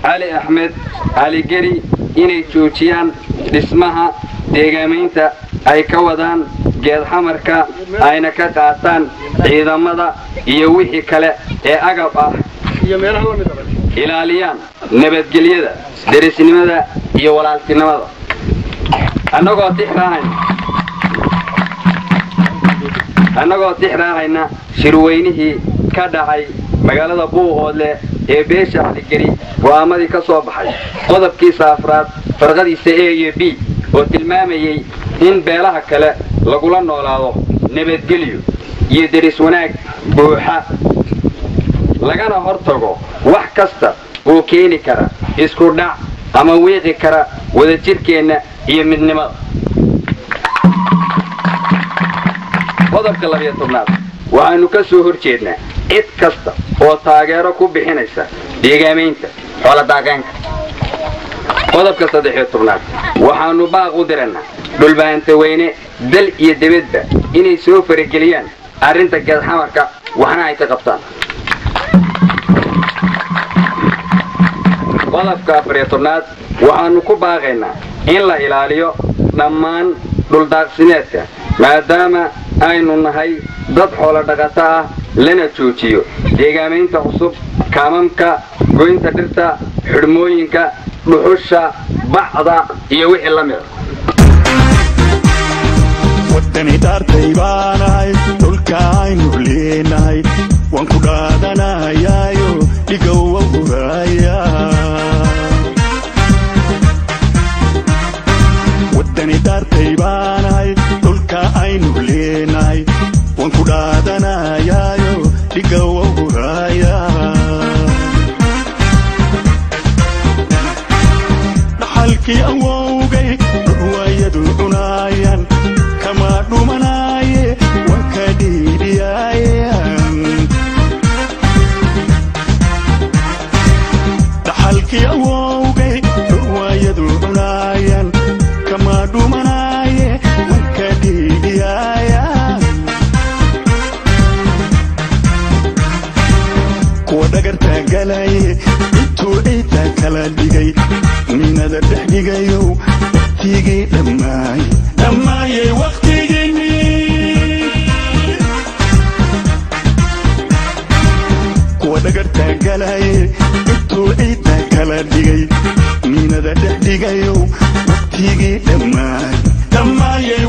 علي أحمد علي جري إني توجيان اسمها ديجامينتا أي كودان جاد حمركا أين كقاتان إذا مضى يوحي كلا أجابه إلى نبت جليدا درس نمدا يولال تنمدا أنا قلت إحراهنا شروينه كداعي مقالة بوغولة بيش على جري وأمدي كصوب حي قضب كيس أفراد فرغدي سي بي وتلمامي إن بيلها كلا لقولان نولاده نبت جليو يدرس هناك بوحة لقانا هرتقو wax kasta oo keeni kara isku dhac ama weeqi kara wada jirkeena iyo midnimada qodobka 12 waxaanu ka soo horjeednaa cid kasta oo taageero ku bixinaysa deegaamaynta xoolo daaqanka qodobka 13 waxaanu baaq u diranaa dhulbaanta weyne dal iyo dibadba inay soo farageliyaan arrinta gadxamarka waxna ay ka qabtaan qodobka 14 waxaanu ku baaqaynaa in la ilaaliyo dhammaan dhul daaqsimeedka maadaama aynu nahay dad xoolo dhaqato ah lana joojiyo deegaamaynta cusub kaamamka goynta dhirta xirmooyinka dhuxusha bacda iyo wixii la mid wadani dartay baanahay dhulka aynu leenahay waan ku dhaadanahayo dhigow uraya wadani dartay baanahay dhulka aynu leenahay waan ku dhaadanahayo dhigow uraya dhaxalkii awowgay ruwaayadu cunayaan kama dhumanaye waan ka dhiidiyayaan dhaxalkii awowgay ruwaayadu cunayaan kama dhumanaye waan ka dhiidiyayaan kuwa dhagarta galaye intuu ciidda kala dhigay minada dhex dhigayow waqtigii dhammaayey waqtigiinii kuwa dhagarta galaye intuu ciidda kala dhigay minada dhex dhigayow waqtigii dhammaayey